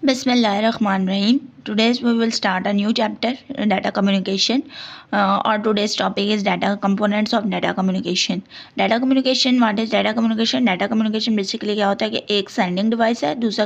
Bismillahirrahmanirrahim. Today we will start a new chapter, data communication. Or today's topic is data components of data communication. Data communication, what is data communication? Data communication basically क्या होता है कि एक sending device है, दूसरा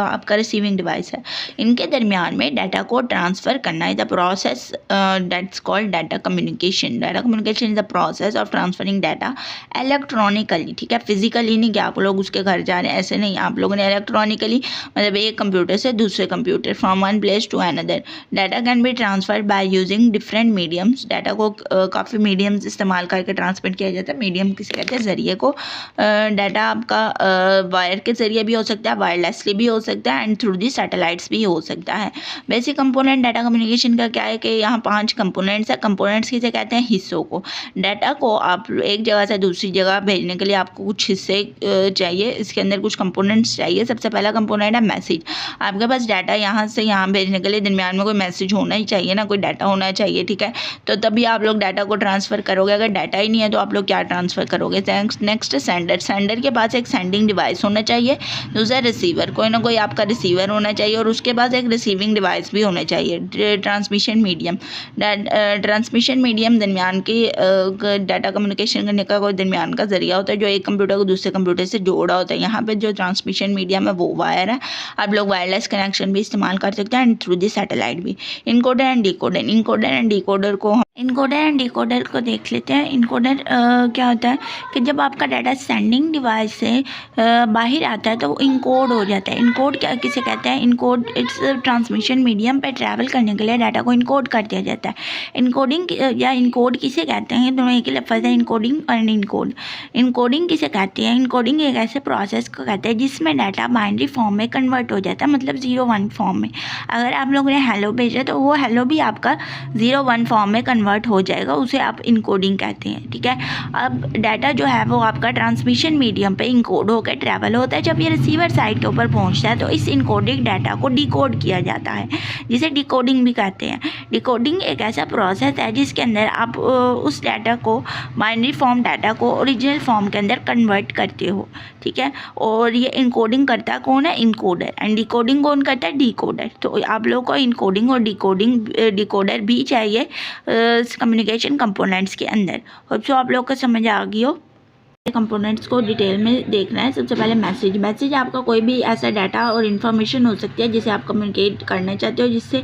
आपका receiving device है. इनके दरमियान में डाटा को ट्रांसफ़र करना है. The process that's called data communication. Data communication is the process of transferring data electronically. ठीक है, फिजिकली नहीं कि आप लोग उसके घर जा रहे हैं, ऐसे नहीं. आप लोगों ने इलेक्ट्रॉनिकली मतलब एक कंप्यूटर से दूसरे computer, from one place to another. Data can be transferred by using different mediums. Data को काफ़ी मीडियम्स इस्तेमाल करके ट्रांसमिट किया जाता है. मीडियम किसे कहते हैं? ज़रिए को. डाटा आपका वायर के ज़रिए भी हो सकता है, वायरलेसली भी हो सकता है, एंड थ्रू दी सैटेलाइट्स भी हो सकता है. बेसिक कंपोनेंट डाटा कम्युनिकेशन का क्या है कि यहाँ 5 कंपोनेंट्स है. कंपोनेंट्स किसे कहते हैं? हिस्सों को. डाटा को आप एक जगह से दूसरी जगह भेजने के लिए आपको कुछ हिस्से चाहिए. इसके अंदर कुछ कंपोनेंट्स चाहिए. सबसे पहला कंपोनेंट है मैसेज. आपके पास डाटा यहाँ से यहाँ भेजने के लिए दरमियान में कोई मैसेज होना ही चाहिए ना, कोई डाटा होना चाहिए. ठीक है, तो तभी आप लोग डाटा को ट्रांसफ़र करोगे. अगर डाटा ही नहीं है तो आप लोग क्या ट्रांसफ़र करोगे? Next sender. सेंडर के पास एक सेंडिंग डिवाइस होना चाहिए. दूसरा रिसीवर, कोई ना कोई आपका रिसीवर होना चाहिए, और उसके पास एक रिसीविंग डिवाइस भी होना चाहिए. Transmission medium. ट्रांसमिशन मीडियम दरमियान की डाटा कम्युनिकेशन करने का कोई दरमियान का ज़रिया होता है जो एक कंप्यूटर को दूसरे कंप्यूटर से जोड़ा होता है. यहाँ पे जो ट्रांसमिशन मीडियम है वो वायर है. आप लोग वायरलेस कनेक्शन भी इस्तेमाल कर सकते हैं, एंड थ्रू दी सैटेलाइट भी. Encoder and decoder. Encoder and decoder को देख लेते हैं. इनकोडर क्या होता है कि जब आपका डाटा सेंडिंग डिवाइस से बाहर आता है तो वो इनकोड हो जाता है. इनकोड क्या किसे कहते हैं? इनकोड इट्स ट्रांसमिशन मीडियम पे ट्रैवल करने के लिए डाटा को इनकोड कर दिया जाता है. इनकोडिंग या इनकोड किसे कहते हैं? दोनों एक ही लफ्ज़ है, इनकोडिंग और इनकोड. इनकोडिंग किसे कहते हैं? इनकोडिंग एक ऐसे प्रोसेस को कहते हैं जिसमें डाटा बाइनरी फॉर्म में कन्वर्ट हो जाता है, मतलब 0-1 फॉर्म में. अगर आप लोगों ने हेलो भेजा तो वो हेलो भी आपका 0-1 फॉर्म में कन्वर्ट हो जाएगा, उसे आप इनकोडिंग कहते हैं. ठीक है, अब डाटा जो है वो आपका ट्रांसमिशन मीडियम पे इनकोड होकर ट्रैवल होता है. जब ये रिसीवर साइड के ऊपर पहुंचता है तो इस इनकोडेड डाटा को डिकोड किया जाता है, जिसे डिकोडिंग भी कहते हैं. डिकोडिंग एक ऐसा प्रोसेस है जिसके अंदर आप उस डाटा को, बाइनरी फॉर्म डाटा को ओरिजिनल फॉर्म के अंदर कन्वर्ट करते हो. ठीक है, और ये इनकोडिंग करता कौन है? इनकोडर. एंड डिकोडिंग कौन करता है? डिकोडर. तो आप लोगों को इनकोडिंग और डिकोडर भी चाहिए कम्युनिकेशन कंपोनेंट्स के अंदर. होप सो आप लोग को समझ आ गई हो. कंपोनेंट्स को डिटेल में देखना है. सबसे पहले मैसेज आपका कोई भी ऐसा डाटा और इन्फॉर्मेशन हो सकती है जिसे आप कम्युनिकेट करना चाहते हो, जिससे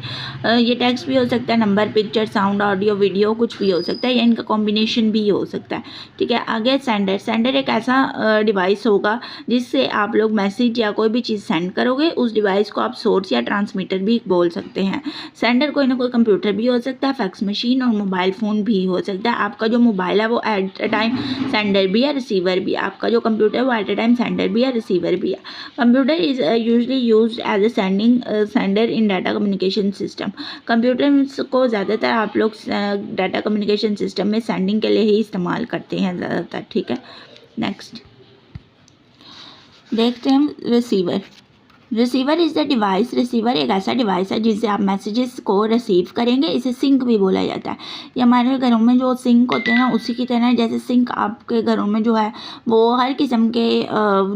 ये टेक्स्ट भी हो सकता है, number, picture, sound, audio, video, कुछ भी हो सकता है, या इनका कॉम्बिनेशन भी हो सकता है. ठीक है, आगे सेंडर एक ऐसा डिवाइस होगा जिससे आप लोग मैसेज या कोई भी चीज़ सेंड करोगे. उस डिवाइस को आप सोर्स या ट्रांसमीटर भी बोल सकते हैं. सेंडर कोई ना कोई कंप्यूटर भी हो सकता है, फैक्स मशीन और मोबाइल फ़ोन भी हो सकता है. आपका जो मोबाइल है वो एट अ टाइम सेंडर भी है, रिसीवर भी. आपका जो कंप्यूटर है वो एट अ टाइम सेंडर भी है, रिसीवर भी है. Computer is usually used as a sender in data communication system. Computer को ज़्यादातर आप लोग डाटा कम्युनिकेशन सिस्टम में सेंडिंग के लिए ही इस्तेमाल करते हैं ज़्यादातर. ठीक है, नेक्स्ट देखते हैं receiver. Receiver is the device. Receiver एक ऐसा डिवाइस है जिससे आप मैसेजेस को रिसीव करेंगे. इसे सिंक भी बोला जाता है. ये हमारे घरों में जो सिंक होते हैं ना, उसी की तरह जैसे सिंक आपके घरों में जो है वो हर किस्म के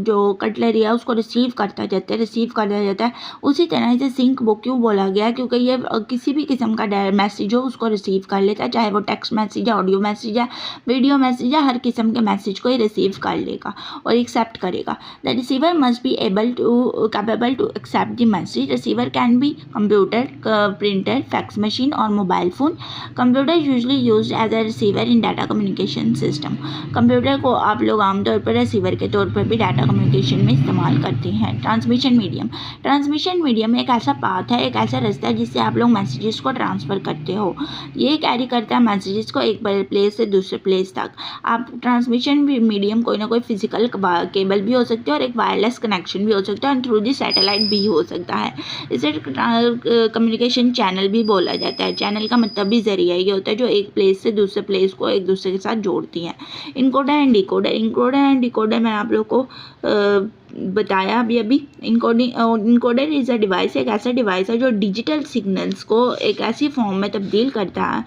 जो कटलरी है उसको रिसीव करता जाता है. उसी तरह इसे सिंक वो क्यों बोला गया? क्योंकि ये किसी भी किस्म का मैसेज हो उसको रिसीव कर लेता है, चाहे वो टेक्स्ट मैसेज है, ऑडियो मैसेज है, वीडियो मैसेज है, हर किस्म के मैसेज को ही रिसीव कर लेगा और एक्सेप्ट करेगा. The receiver must be capable to accept the message. Receiver can be computer, printer, fax machine or mobile phone. Computer is usually used as a receiver in data communication system. Computer को आप लोग आमतौर पर receiver के तौर पर भी data communication में इस्तेमाल करते हैं. ट्रांसमिशन मीडियम एक ऐसा पाथ है, एक ऐसा रास्ता है जिससे आप लोग मैसेजेस को ट्रांसफ़र करते हो. ये कैरी करता है मैसेजेस को एक प्लेस से दूसरे प्लेस तक. आप ट्रांसमिशन मीडियम कोई ना कोई फिजिकल केबल भी हो सकती है और एक वायरलेस कनेक्शन भी हो सकता है, और थ्रू दी सैटेलाइट भी हो सकता है. इसे कम्युनिकेशन चैनल भी बोला जाता है. चैनल का मतलब भी ज़रिया ये होता है जो एक प्लेस से दूसरे प्लेस को एक दूसरे के साथ जोड़ती हैं. इनकोडर एंड डिकोडर मैंने आप लोग को बताया अभी. Encoder is a device. एक ऐसा डिवाइस है जो डिजिटल सिग्नल्स को एक ऐसी फॉर्म में तब्दील करता है,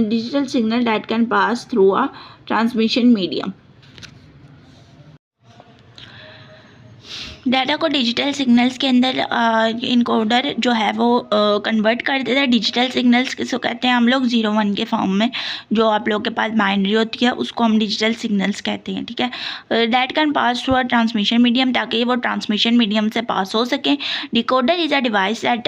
digital signal that can pass through a transmission medium. Data को डिजिटल सिग्नल्स के अंदर इनकोडर जो है वो कन्वर्ट कर देता है। डिजिटल सिग्नल्स किसको कहते हैं हम लोग, 0-1 के फॉर्म में जो आप लोग के पास बाइनरी होती है उसको हम डिजिटल सिग्नल्स कहते हैं, ठीक है। That can pass through a transmission medium, ताकि वो ट्रांसमिशन मीडियम से पास हो सके। Decoder is a device that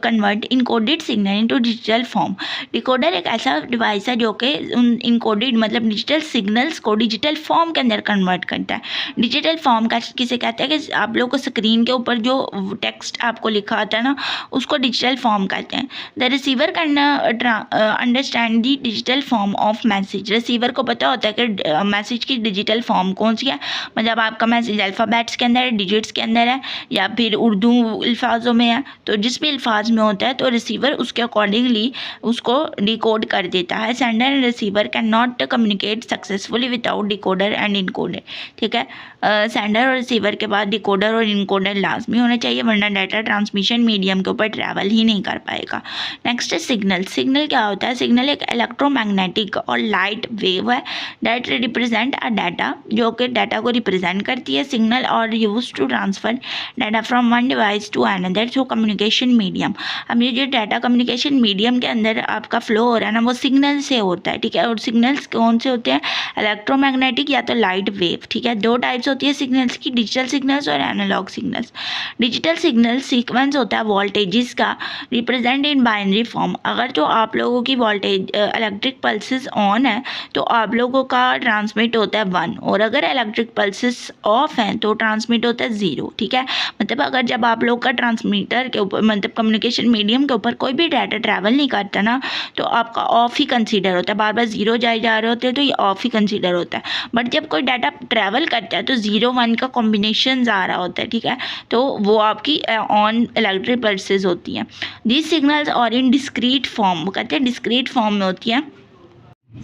convert encoded signal into digital form. Decoder एक ऐसा डिवाइस है जो कि उन इनकोडेड मतलब डिजिटल सिग्नल्स को डिजिटल फॉर्म के अंदर कन्वर्ट करता है। डिजिटल फॉर्म का किसे कहते हैं कि आप लोग को स्क्रीन के ऊपर जो टेक्स्ट आपको लिखा आता है ना उसको डिजिटल फॉर्म कहते हैं। The receiver can understand the digital form of message. Receiver को पता होता है कि मैसेज की डिजिटल फॉर्म कौन सी है, मतलब आपका मैसेज अल्फ़ाबेट्स के अंदर है, डिजिट्स के अंदर है या फिर उर्दू अल्फाजों में है। तो जिस भी अल्फाज में होता है तो रिसीवर उसके अकॉर्डिंगली उसको डिकोड कर देता है। Sender and receiver can not communicate successfully without decoder and encoder, ठीक है। सेंडर और रिसीवर के बाद डिकोडर और इनकोडर लाजमी होने चाहिए, वरना डाटा ट्रांसमिशन मीडियम के ऊपर ट्रैवल ही नहीं कर पाएगा। नेक्स्ट है सिग्नल। सिग्नल क्या होता है? सिग्नल एक इलेक्ट्रोमैग्नेटिक और लाइट वेव है दैट रिप्रेजेंट अ डाटा, जो कि डाटा को रिप्रेजेंट करती है। Signal are use to transfer data from one device to another through communication medium. अब ये जो डाटा कम्युनिकेशन मीडियम के अंदर आपका फ्लो हो रहा है ना वो सिग्नल से होता है, ठीक है। और सिग्नल्स कौन से होते हैं? इलेक्ट्रोमैग्नेटिक या तो लाइट वेव, ठीक है। दो टाइप्स होती है सिग्नल्स की, डिजिटल सिग्नल्स और analog signals. Digital signal sequence होता है वोल्टेजेस का रिप्रेजेंट इन बाइनरी फॉर्म। अगर तो आप लोगों की वोल्टेज इलेक्ट्रिक पल्सेस ऑन है तो आप लोगों का ट्रांसमिट होता है 1, और अगर इलेक्ट्रिक पल्सेस ऑफ हैं तो ट्रांसमिट होता है 0, ठीक है। मतलब अगर जब आप लोग का ट्रांसमीटर के ऊपर मतलब कम्युनिकेशन मीडियम के ऊपर कोई भी डाटा ट्रैवल नहीं करता ना तो आपका ऑफ ही कंसीडर होता है। बार बार 0 जाए जा रहे होते हैं तो ये ऑफ ही कंसीडर होता है। बट जब कोई डाटा ट्रैवल करता है तो 0-1 का कॉम्बिनेशन आ रहा होता है, ठीक है। तो वो आपकी ऑन इलेक्ट्रिक पल्सेस होती हैं। दिस सिग्नल्स और इन डिस्क्रीट फॉर्म, वो कहते हैं डिस्क्रीट फॉर्म में होती है।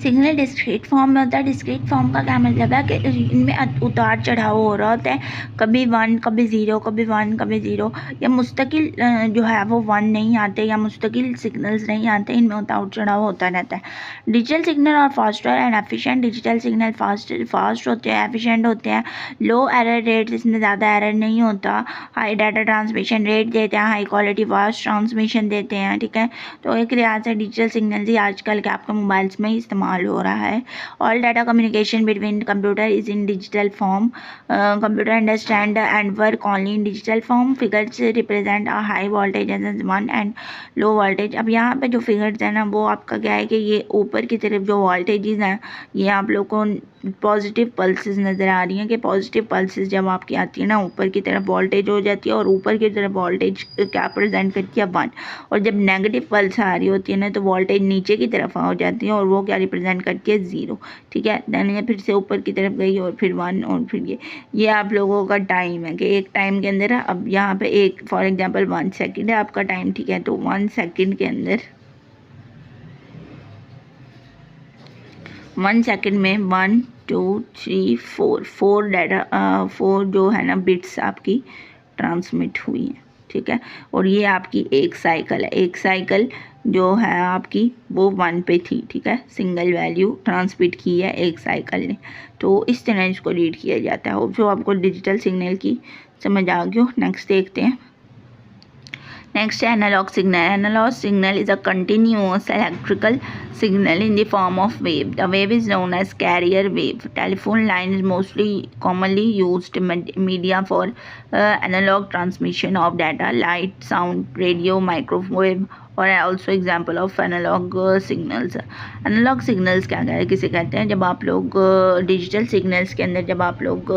सिग्नल डिस्क्रीट फॉर्म में होता है। डिस्क्रीट फॉर्म का क्या मतलब है कि इनमें उतार चढ़ाव हो रहा होता है, कभी 1 कभी 0, कभी 1 कभी 0, या मुस्तकिल जो है वो 1 नहीं आते या मुस्तकिल सिग्नल्स नहीं आते, इनमें उतार चढ़ाव होता रहता है। डिजिटल सिग्नल और faster and efficient. Digital signal fast होते हैं, एफिशिएंट होते हैं, लो एरर रेट, इसमें ज़्यादा एरर नहीं होता, हाई डाटा ट्रांसमिशन रेट देते हैं, हाई क्वालिटी फास्ट ट्रांसमिशन देते हैं, ठीक है। तो एक लिहाज से डिजिटल सिग्नल ही आजकल के आपके मोबाइल्स में इस्तेमाल हो रहा है। All data communication between computer is in digital form. Computer understand and work only in digital form. Figures represent a high voltage one and low voltage. अब यहाँ पे जो फिगर्स है ना वो आपका क्या है कि ये ऊपर की तरफ जो वोल्टेजेस हैं ये आप लोग को पॉजिटिव पल्सेस नज़र आ रही हैं कि पॉजिटिव पल्सेस जब आपकी आती है ना ऊपर की तरफ वोल्टेज हो जाती है, और ऊपर की तरफ वोल्टेज क्या प्रेजेंट करती है 1, और जब नेगेटिव पल्स आ रही होती है ना तो वोल्टेज नीचे की तरफ हो जाती है और वो क्या रिप्रेजेंट करती है 0, ठीक है। देन ये फिर से ऊपर की तरफ गई और फिर 1 और फिर ये आप लोगों का टाइम है कि एक टाइम के अंदर अब यहाँ पे एक फॉर एग्जांपल 1 सेकंड है आपका टाइम, ठीक है। तो 1 सेकंड के अंदर 1 सेकंड में 1 2 3 4 डाटा 4 जो है ना बिट्स आपकी ट्रांसमिट हुई हैं, ठीक है। और ये आपकी एक साइकिल है, एक साइकिल जो है आपकी वो 1 पे थी, ठीक है। सिंगल वैल्यू ट्रांसमिट की है एक साइकिल ने, तो इस तरह इसको रीड किया जाता है। जो आपको डिजिटल सिग्नल की समझ आ गई हो। नेक्स्ट देखते हैं। Next, analog signal. Analog signal is a continuous electrical signal in the form of wave. The wave is known as carrier wave. Telephone line is mostly commonly used media for analog transmission of data, light, sound, radio, microwave, और also example of analog signals. Analog signals क्या किसे कहते हैं? जब आप लोग digital signals के अंदर जब आप लोग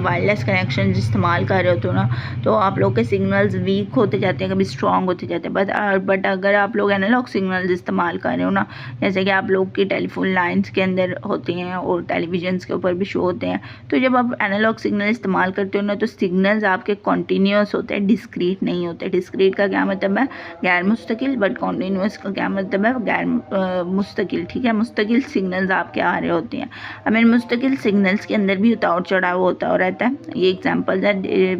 वायरलेस कनेक्शन इस्तेमाल कर रहे होते हो ना तो आप लोग के सिग्नल्स वीक होते जाते हैं, कभी स्ट्रॉन्ग होते जाते हैं। बट अगर आप लोग एनालॉग सिग्नल्स इस्तेमाल कर रहे हो ना, जैसे कि आप लोग की टेलीफोन लाइन्स के अंदर होते हैं और टेलीविजन के ऊपर भी शो होते हैं, तो जब आप एनालॉग सिग्नल इस्तेमाल करते हो ना तो सिग्नल्स आपके कॉन्टीन्यूस होते हैं, डिस्क्रीट नहीं होते। डिस्क्रीट का क्या मतलब है? गैर मुस्तकिल। बट कॉन्टीन्यूस का क्या मतलब है? गैर मुस्तकिल, ठीक है। मुस्तकिल सिग्नल्स आपके आ रहे होते हैं। अब इन मुस्तकिल सिग्नल्स के अंदर भी उतार चढ़ाव होता रहता है। ये एग्जांपल है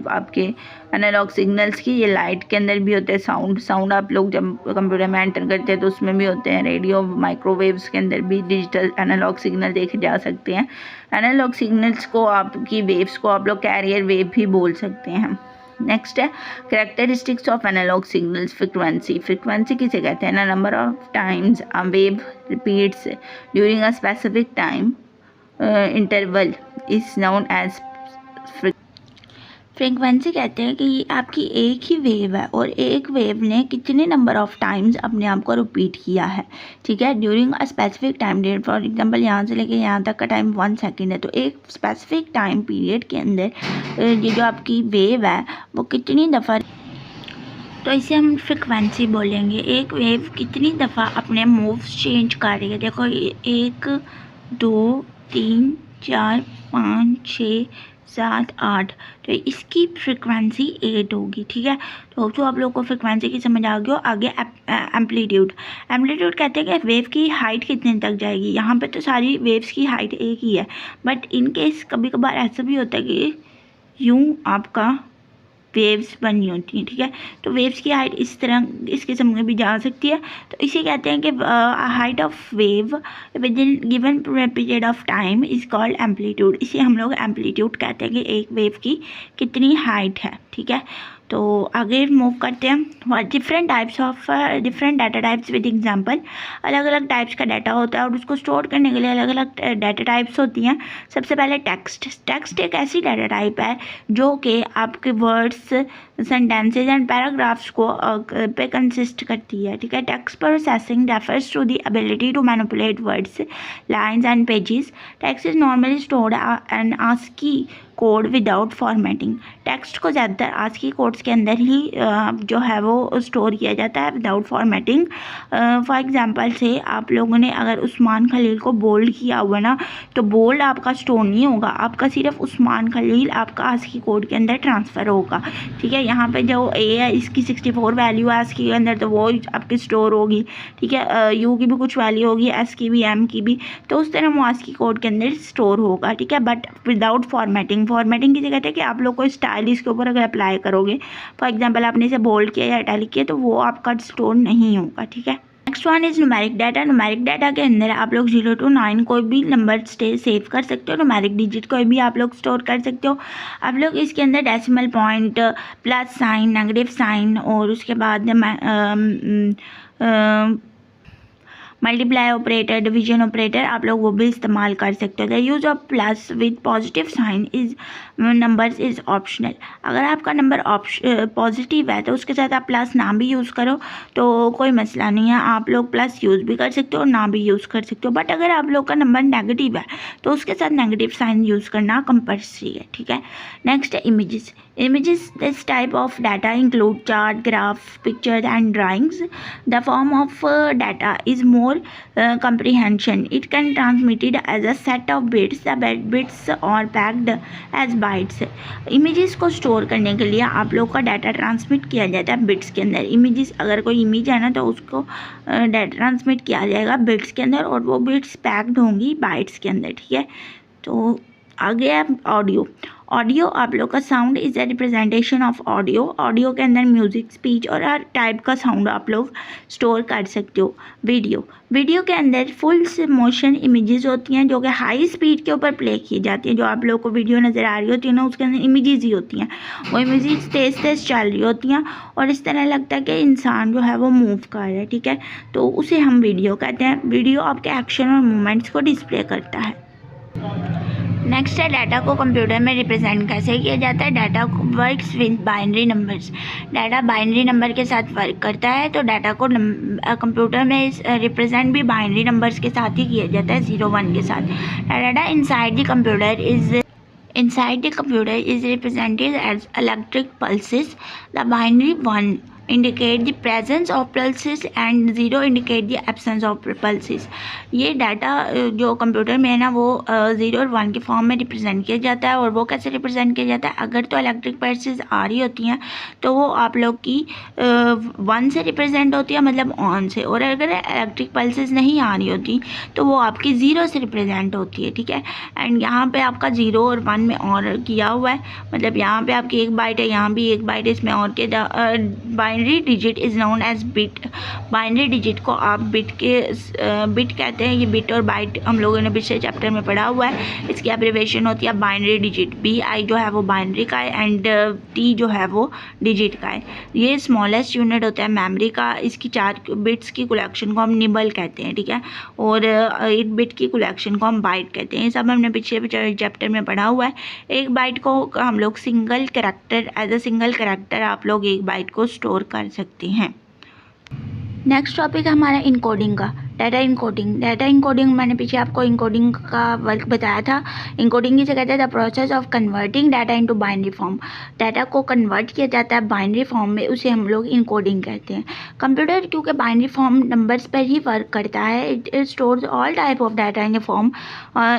आपके एनालॉग सिग्नल्स की। ये लाइट के अंदर भी होते हैं, साउंड आप लोग जब कंप्यूटर में एंटर करते हैं तो उसमें भी होते हैं। रेडियो माइक्रोवेव्स के अंदर भी डिजिटल एनालॉग सिग्नल देखे जा सकते हैं। एनालॉग सिग्नल्स को आपकी वेव्स को आप लोग कैरियर वेव भी बोल सकते हैं। नेक्स्ट है characteristics of analog signals. Frequency किसे कहते हैं ना, number of times a wave repeats during a specific time interval is known as frequency. कहते हैं कि आपकी एक ही वेव है और एक वेव ने कितने नंबर ऑफ टाइम्स अपने आप को रिपीट किया है, ठीक है, during a specific time period. For example यहाँ से लेके यहाँ तक का टाइम 1 सेकेंड है, तो एक स्पेसिफिक टाइम पीरियड के अंदर ये जो आपकी वेव है वो कितनी दफ़ा, तो इसे हम फ्रिक्वेंसी बोलेंगे। एक वेव कितनी दफ़ा अपने मूव्स चेंज कर रही है। देखो 1 2 3 4 5 6 7 8, तो इसकी फ्रिक्वेंसी 8 होगी, ठीक है। तो आप लोग को फ्रिक्वेंसी की समझ आ गई हो। आगे एम्पलीट्यूड कहते हैं कि वेव की हाइट कितने तक जाएगी। यहाँ पे तो सारी वेव्स की हाइट एक ही है, बट इन केस कभी कभार ऐसा भी होता है कि यूँ आपका वेव्स बनी होती हैं, ठीक है। तो वेव्स की हाइट इस तरह इस किस्म में भी जा सकती है। तो इसे कहते हैं कि height of wave with in given period of time is called amplitude. इसे हम लोग एम्पलीट्यूड कहते हैं कि एक वेव की कितनी हाइट है, ठीक है। तो आगे मूव करते हैं। Different types of different data types with example. अलग अलग टाइप्स का डाटा होता है और उसको स्टोर करने के लिए अलग अलग डाटा टाइप्स होती हैं। सबसे पहले टेक्स्ट एक ऐसी डाटा टाइप है जो कि आपके वर्ड्स, सेंटेंसेज एंड पैराग्राफ्स को पे कंसिस्ट करती है, ठीक है। Text processing refers to the ability to manipulate words, lines and pages. Text is normally stored and ASCII code without formatting. Text को ज़्यादातर आस्की कोड्स के अंदर ही जो है वो स्टोर किया जाता है विदाउट फॉर्मेटिंग। फॉर एग्जांपल से आप लोगों ने अगर उस्मान खलील को बोल्ड किया हुआ ना, तो बोल्ड आपका स्टोर नहीं होगा, आपका सिर्फ उस्मान खलील आपका आस्की कोड के अंदर ट्रांसफ़र होगा, ठीक है। यहाँ पे जो ए है इसकी 64 वैल्यू है आस्की के अंदर, तो वो आपकी स्टोर होगी, ठीक है। यू की भी कुछ वैल्यू होगी, एस की भी, एम की भी, तो उस तरह वो आस्की कोड के अंदर स्टोर होगा, ठीक है, बट विदाउट फॉर्मेटिंग किसे कहते हैं कि आप लोग कोई स्टाइल इसके ऊपर अगर अप्लाई करोगे, फॉर एग्जांपल आपने इसे बोल्ड किया या इटैलिक किया, तो वो आपका स्टोर नहीं होगा, ठीक है। Next one is numeric data. Numeric data के अंदर आप लोग 0 to 9 कोई भी नंबर सेव कर सकते हो। न्यूमेरिक डिजिट कोई भी आप लोग स्टोर कर सकते हो। आप लोग इसके अंदर decimal point, plus sign, negative sign और उसके बाद मल्टीप्लाई ऑपरेटर, डिवीजन ऑपरेटर आप लोग वो भी इस्तेमाल कर सकते हो। The use of plus with positive sign is numbers is optional. अगर आपका नंबर पॉजिटिव है तो उसके साथ आप प्लस ना भी यूज़ करो तो कोई मसला नहीं है, आप लोग प्लस यूज़ भी कर सकते हो और ना भी यूज़ कर सकते हो। बट अगर आप लोग का नंबर नेगेटिव है तो उसके साथ नेगेटिव साइन यूज़ करना कंपल्सरी है, ठीक है। नेक्स्ट है images. This type of data include chart, graph, pictures and drawings. The form of data is more comprehension. It can transmitted as a set of bits. The bits are packed as bytes. Images को store करने के लिए आप लोग का data transmit किया जाता है बिट्स के अंदर। इमेजेस अगर कोई इमेज है ना तो उसको डाटा ट्रांसमिट किया जाएगा बिट्स के अंदर और वो बिट्स पैक्ड होंगी बाइट्स के अंदर, ठीक है। तो आगे है ऑडियो आप लोग का sound is a representation of audio के अंदर म्यूज़िक, स्पीच और हर टाइप का साउंड आप लोग स्टोर कर सकते हो। वीडियो के अंदर फुल मोशन इमेजेस होती हैं जो कि हाई स्पीड के ऊपर प्ले की जाती हैं। जो आप लोग को वीडियो नज़र आ रही होती है ना उसके अंदर इमेजेस ही होती हैं, वो इमेजेस तेज़ चल रही होती हैं और इस तरह लगता है कि इंसान जो है वो मूव कर रहा है, ठीक है। तो उसे हम वीडियो कहते हैं। वीडियो आपके एक्शन और मूवमेंट्स को डिस्प्ले करता है। नेक्स्ट है डाटा को कंप्यूटर में रिप्रेजेंट कैसे किया जाता है। Data works with binary numbers. Data binary number के साथ वर्क करता है, तो डाटा को कंप्यूटर में रिप्रेजेंट भी बाइनरी नंबर्स के साथ ही किया जाता है, 0 1 के साथ। Data inside the computer is represented as electric pulses. The binary 1 indicate the presence of pulses and 0 indicate the absence of pulses. ये डाटा जो कंप्यूटर में है ना वो 0 और 1 के फॉर्म में रिप्रेजेंट किया जाता है। और वो कैसे रिप्रेजेंट किया जाता है, अगर तो इलेक्ट्रिक पल्सेस आ रही होती हैं तो वो आप लोग की 1 से रिप्रेजेंट होती है, मतलब ऑन से। और अगर इलेक्ट्रिक पल्सेस नहीं आ रही होती तो वो आपकी 0 से रिप्रेजेंट होती है, ठीक है। एंड यहाँ पे आपका 0 और 1 में और किया हुआ है, मतलब यहाँ पे आपकी 1 बाइट है, यहाँ भी 1 बाइट, इसमें और के binary digit is known as bit. Binary digit को आप बिट कहते हैं। ये बिट और बाइट हम लोगों ने पिछले चैप्टर में पढ़ा हुआ है। इसकी एब्रिविएशन होती है बाइनरी डिजिट। BI जो है वो बाइनरी का है एंड T जो है वो डिजिट का है। ये स्मॉलेस्ट यूनिट होता है मेमोरी का। इसकी 4 बिट्स की कलेक्शन को हम निबल कहते हैं, ठीक है। और 8 बिट की कलेक्शन को हम बाइट कहते हैं। ये सब हमने पिछले चैप्टर में पढ़ा हुआ है। एक बाइट को हम लोग single character, as a single character आप लोग एक बाइट को स्टोर कर सकते हैं। नेक्स्ट टॉपिक है हमारा इनकोडिंग का, डाटा इनकोडिंग। डाटा इनकोडिंग मैंने पीछे आपको इनकोडिंग का वर्क बताया था। इनकोडिंग किसे कहते हैं, the process of converting data into binary form. Data को कन्वर्ट किया जाता है बाइनरी फॉर्म में, उसे हम लोग इनकोडिंग कहते हैं। कंप्यूटर क्योंकि बाइनरी फॉर्म नंबर्स पर ही वर्क करता है, it stores all type of data in form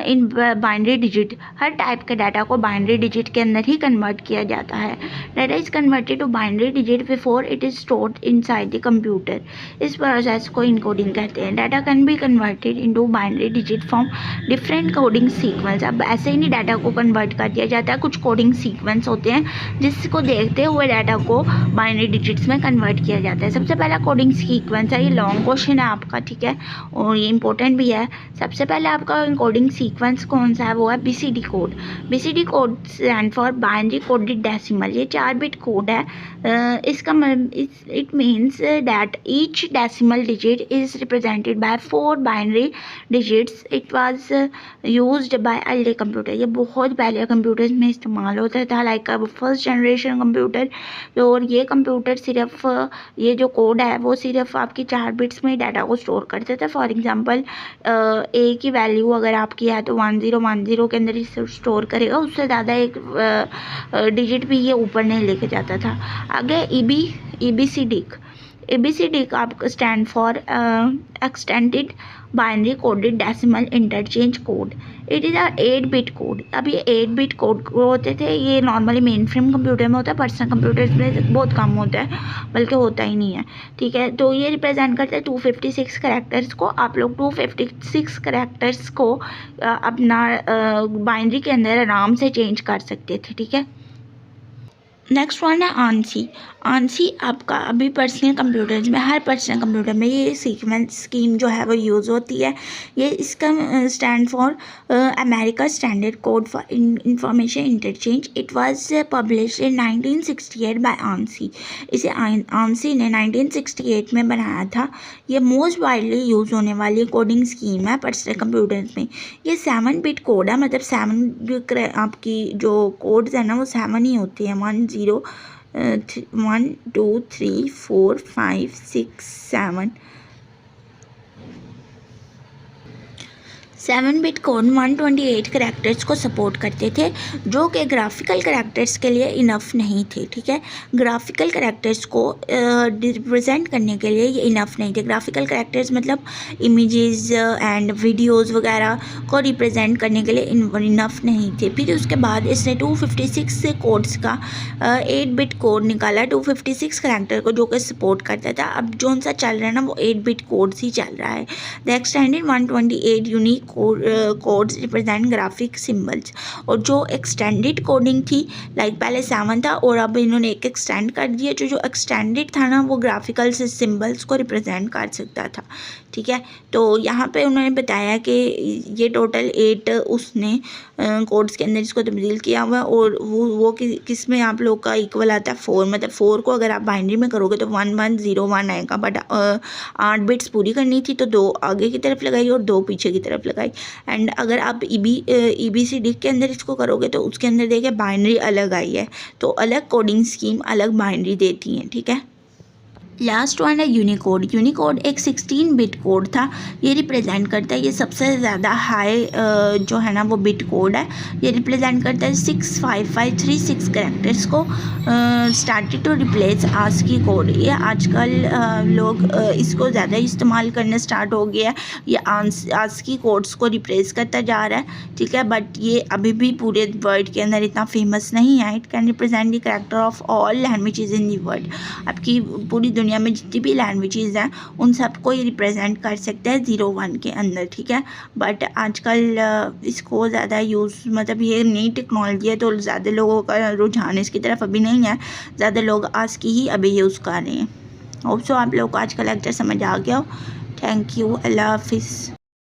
in binary digit. हर टाइप के डाटा को बाइनरी डिजिट के अंदर ही कन्वर्ट किया जाता है। Data is converted to binary digit before it is stored inside the computer. इस प्रोसेस को इनकोडिंग कहते हैं। Data can be converted into binary digit from different coding sequence. अब ऐसे ही नहीं डाटा को कन्वर्ट कर दिया जाता है, कुछ कोडिंग सीक्वेंस होते हैं जिसको देखते हुए डाटा को बाइनरी डिजिट्स में कन्वर्ट किया जाता है। सबसे पहला कोडिंग सीक्वेंस है, ये लॉन्ग क्वेश्चन है आपका, ठीक है, और ये इंपॉर्टेंट भी है। सबसे पहले आपका कोडिंग सीक्वेंस कौन सा है, वो है BCD code. BCD code stand for binary coded decimal. ये 4 बिट कोड है। इसका it means that each decimal digit is represented by 4 binary digits. It was used by early computer. ये बहुत पहले कंप्यूटर्स में इस्तेमाल होता था, लाइक फर्स्ट जनरेशन कंप्यूटर। और ये कंप्यूटर सिर्फ ये जो कोड है वो सिर्फ आपकी 4 बिट्स में डाटा को स्टोर करते थे। फॉर एग्जांपल A की वैल्यू अगर आपकी है तो 1010 के अंदर ही स्टोर करेगा, उससे ज़्यादा एक डिजिट भी ये ऊपर नहीं लेके जाता था। आगे ABCD का आपका stand for extended binary coded decimal interchange code. It is 8 bit code. अब ये 8 बिट कोड होते थे, ये नॉर्मली मेन फ्रेम कंप्यूटर में होता है, पर्सनल कंप्यूटर्स में बहुत कम होता है, बल्कि होता ही नहीं है, ठीक है। तो ये रिप्रेजेंट करते हैं 256 कैरेक्टर्स को। आप लोग 256 कैरेक्टर्स को अपना बाइनरी के अंदर आराम से चेंज कर सकते थे, ठीक है। नेक्स्ट वन है ANSI। ANSI आपका अभी पर्सनल कंप्यूटर्स में, हर पर्सनल कंप्यूटर में ये सीक्वेंस स्कीम जो है वो यूज़ होती है। ये इसका stand for America standard code for information interchange. It was publish in 1968 by ANSI। इसे ANSI ने 1968 में बनाया था। ये मोस्ट वाइडली यूज़ होने वाली कोडिंग स्कीम है पर्सनल कंप्यूटर्स में। ये 7 बिट कोड है, मतलब 7 आपकी जो कोड्स है ना वो 7 ही होती है। 1 2 3 4 5 6 7 7 बिट कोड 128 करैक्टर्स को सपोर्ट करते थे, जो कि ग्राफिकल करैक्टर्स के लिए इनफ नहीं थे, ठीक है। ग्राफिकल करैक्टर्स को रिप्रेजेंट करने के लिए ये इनफ नहीं थे। ग्राफिकल करैक्टर्स मतलब इमेजेस एंड वीडियोस वगैरह को रिप्रेजेंट करने के लिए इनफ नहीं थे। फिर उसके बाद इसने 256 कोड्स का 8 बिट कोड निकाला, 256 करैक्टर को, जो कि सपोर्ट करता था। अब जो सा चल रहा है ना वो 8 बिट कोड्स ही चल रहा है। The extended 128 unique codes represent graphic symbols. और जो एक्सटेंडेड कोडिंग थी, लाइक पहले 7 था और अब इन्होंने एक एक्सटेंड कर दिया। जो एक्सटेंडेड था ना वो ग्राफिकल सिंबल्स को रिप्रेजेंट कर सकता था, ठीक है। तो यहाँ पे उन्होंने बताया कि ये टोटल 8 उसने कोड्स के अंदर इसको तब्दील किया हुआ है। और वो किस में आप लोग का इक्वल आता है 4, मतलब 4 को अगर आप बाइनरी में करोगे तो 1101 आएगा। बट 8 बिट्स पूरी करनी थी तो 2 आगे की तरफ लगाई और 2 पीछे की तरफ लगाई। एंड अगर आप EBCD के अंदर इसको करोगे तो उसके अंदर देखिए बाइनरी अलग आई है, तो अलग कोडिंग स्कीम अलग बाइनरी देती हैं, ठीक है। लास्ट वन है यूनिकोड। यूनिकोड एक 16 बिट कोड था, ये रिप्रेजेंट करता है, ये सबसे ज़्यादा हाई जो है ना वो बिट कोड है। ये रिप्रेजेंट करता है 65536 कैरेक्टर्स को। Started to replace ASCII code. ये आजकल लोग इसको ज़्यादा इस्तेमाल करना स्टार्ट हो गया है। ये आस्की कोड्स को रिप्लेस करता जा रहा है, ठीक है, बट ये अभी भी पूरे वर्ल्ड के अंदर इतना फेमस नहीं है। It can represent the character of all languages in the world. आपकी पूरी दुनिया में जितनी भी लैंग्वेजेस हैं उन सबको ये रिप्रेजेंट कर सकता है 01 के अंदर, ठीक है। बट आजकल इसको ज़्यादा यूज़, मतलब ये नई टेक्नोलॉजी है तो ज़्यादा लोगों का रुझान इसकी तरफ अभी नहीं है, ज़्यादा लोग आस्की ही अभी यूज़ कर रहे हैं। होप सो आप लोगों को आज का लेक्चर समझ आ गया हो। थैंक यू, अल्लाह हाफिज़।